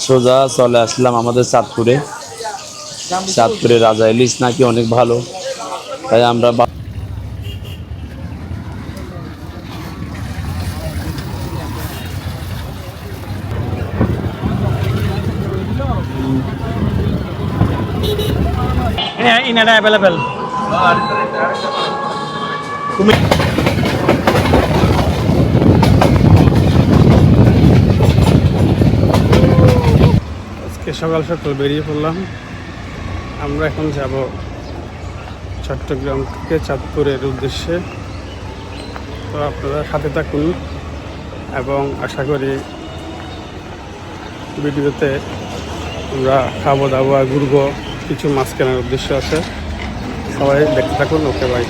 সোজা চলে আসলাম আমাদের চাঁদপুরে। চাঁদপুরে রাজা ইলিশ নাকি অনেক ভালো, তাই আমরা ইনারা অ্যাভেলেবেল। আজকে সকাল সকাল বেরিয়ে পড়লাম। আমরা এখন যাব চট্টগ্রাম থেকে চাঁদপুরের উদ্দেশ্যে। তো আপনারা সাথে থাকুন এবং আশা করি ভিডিওতে আমরা খাবো দাবো আর ঘুরবো, কিছু মাছ কেনার উদ্দেশ্য আছে। সবাই দেখতে থাকুন। ওকে ভাই।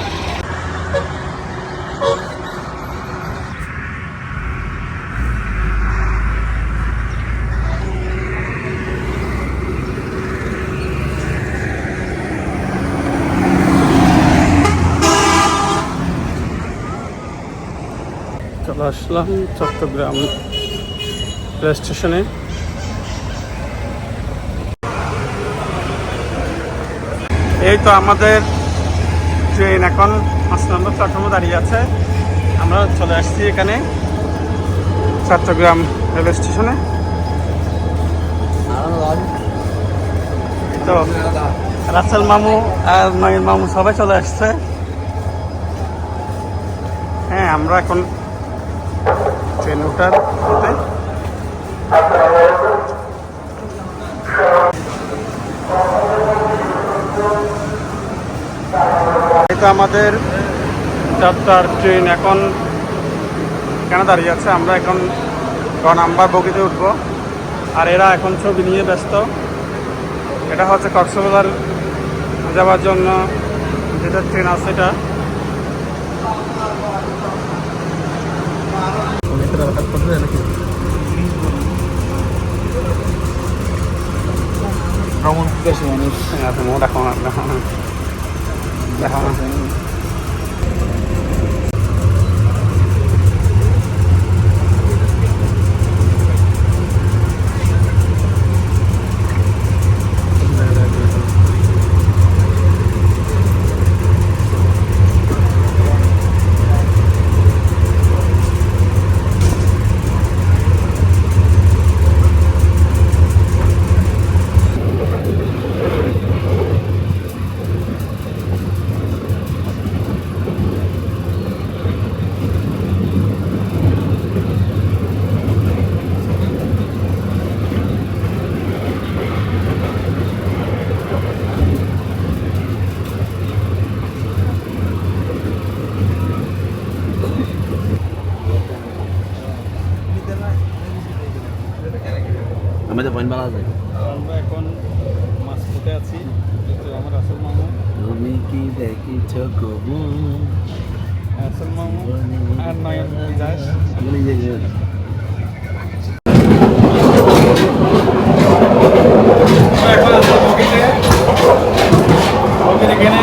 চলে আসলাম চট্টগ্রাম রেল স্টেশনে। এই তো আমাদের ট্রেন এখন 5 নম্বর প্ল্যাটফর্মে দাঁড়িয়ে আছে। আমরা চলে আসছি এখানে চট্টগ্রাম রেলওয়ে স্টেশনে। তো রাসেল মামু আর নয়ন মামু সবাই চলে আসছে। হ্যাঁ, আমরা এখন ট্রেন ওঠার পথে। এটা আমাদের যাত্রার ট্রেন এখন কেন দাঁড়িয়ে আছে। আমরা এখন নাম্বার বগিতে উঠবো, আর এরা এখন ছবি নিয়ে ব্যস্ত। এটা হচ্ছে কক্সবাজার যাওয়ার জন্য যেটা ট্রেন আছে, এটা ভ্রমণ পিপাসী মানুষ। দেখো না, দেখো না, দেখো না। আমাদের পয়েন্ট বাড়া যায়। আমরা এখন মাছ খেতে আছি। আমার রাসেল মামু, তুমি কি দেখিছ কবু? রাসেল মামু আর নয়ন যাস। এখন আমরা বগিতে এখানে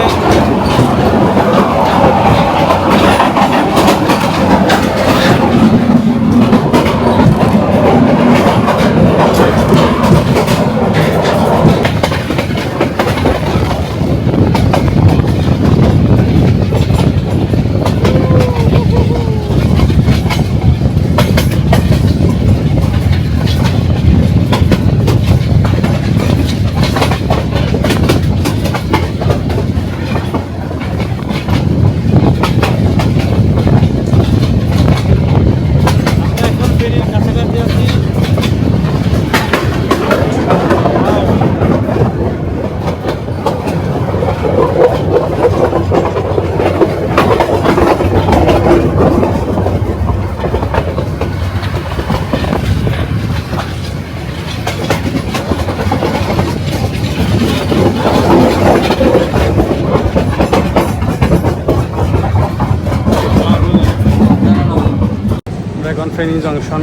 ফেনী জংশন,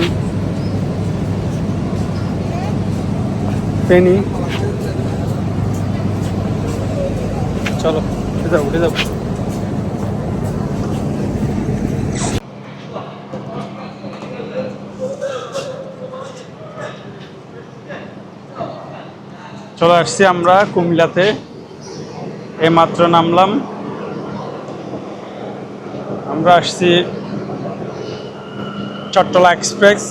ফেনী। চলো উঠে যাও, উঠে যাও। চলে আসছি আমরা কুমিল্লাতে, এইমাত্র নামলাম। আমরা আসছি চট্টলা এক্সপ্রেস।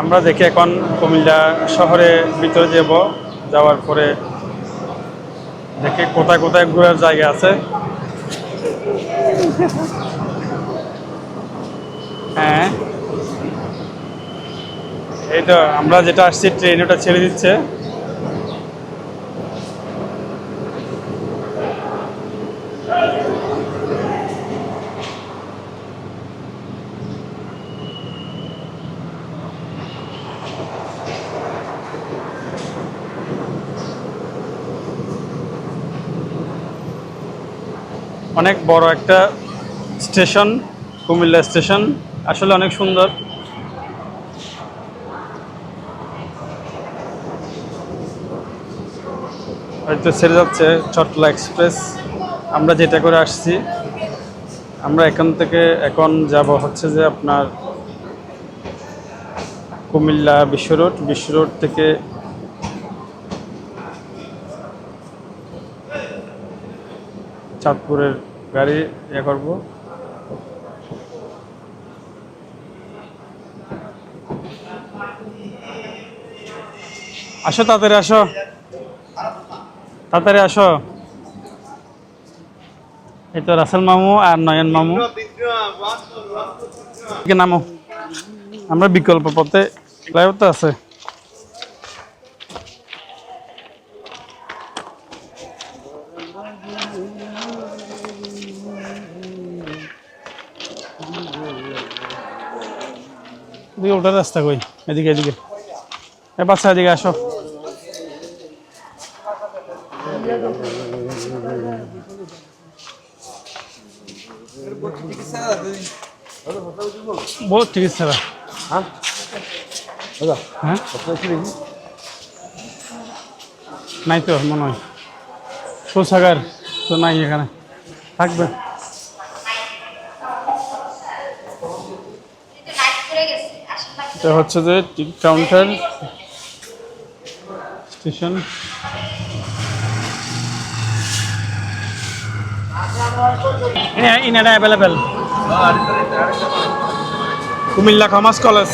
আমরা দেখি এখন কুমিল্লা শহরে ভিতরে যাব, যাওয়ার পরে দেখি কোথায় কোথায় ঘোরার জায়গা আছে। হ্যাঁ, এই তো আমরা যেটা আসছি ট্রেন, ওটা ছেড়ে দিচ্ছে। অনেক বড় একটা স্টেশন, কুমিল্লা স্টেশন, আসলে অনেক সুন্দর। হয়তো ছেড়ে যাচ্ছে চট্টলা এক্সপ্রেস। আমরা যেটা করে আসছি, আমরা এখান থেকে এখন যাব হচ্ছে যে আপনার কুমিল্লা বিশ্ব রোড থেকে চাঁদপুরের গাড়ি করব। আসো তাড়াতাড়ি, আসো তাড়াতাড়ি আসো। এই তো রাসেল মামু আর নয়ন মামু, নামো। আমরা বিকল্প পথে, ড্রাইভার তো আছে। এদিকে ওটার রাস্তা কই? এদিকে এদিকে, এ বাচ্চা এদিকে আসো। বহুত চিকিৎসা হ্যাঁ, নাই তো মনে হয়, শৌচাগার তো নাই এখানে, থাকবে। এটা হচ্ছে যে টিকিট কাউন্টার স্টেশন। ইনারা অ্যাভেলেবেল কুমিল্লা কমার্স কলেজ।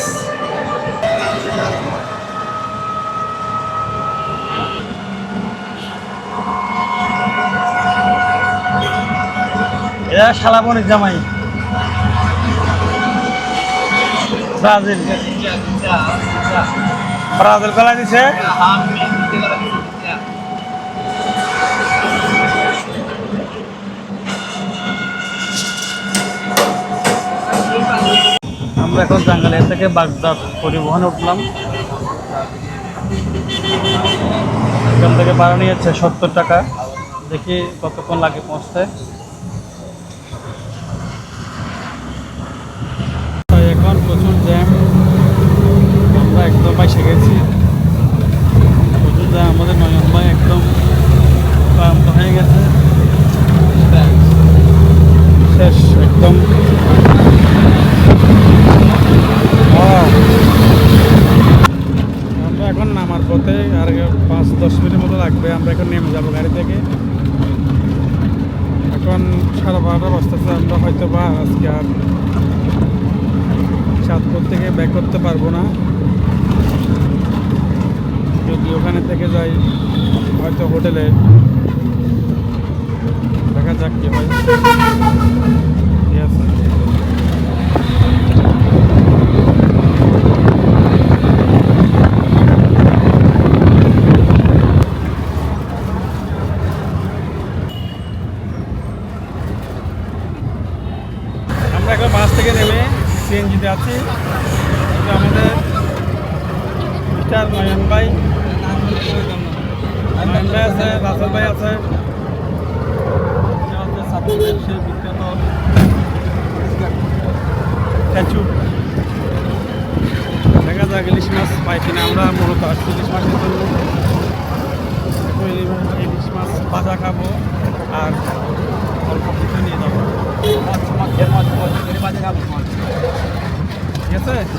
এরা শালাবনের জামাই, ব্রাজিল গলা দিছে। আমরা এখন জাঙ্গালিয়া থেকে বাগদাদ পরিবহনে উঠলাম। এখান থেকে ভাড়া নিয়েছে 70 টাকা। দেখি কতক্ষণ লাগে পৌঁছতে। এখন প্রচুর জ্যাম, আমরা একদম এসে গেছি। প্রচুর জ্যাম, আমাদের নয়ন ভাই একদম ক্লান্ত হয়ে গেছে, শেষ একদম। আমরা এখন নামার পথে, আর 5-10 মিনিটের মতো লাগবে। আমরা এখন নেমে যাবো গাড়ি থেকে। এখন 12:30 বাজতেছে। আমরা হয়তো বা আজকে আর চাঁদপুর থেকে ব্যাক করতে পারবো না। যদি ওখানে থেকে যাই হয়তো হোটেলে, দেখা যাক কি হয়। ঠিক আছে, আমরা এখন বাস থেকে নেমে সিএনজিতে আছি। আমাদের মিস্টার নয়ন ভাই আছে, রাসেল ভাই আছে, সেই বিখ্যাত স্ট্যাচু। দেখা যাক ইলিশ মাছ পাই কিনা। আমরা মূলত আসছি ইলিশ মাছের জন্য। ইলিশ মাছ ভাজা খাবো আর অল্প কিছু নিয়ে যাবো। গেছে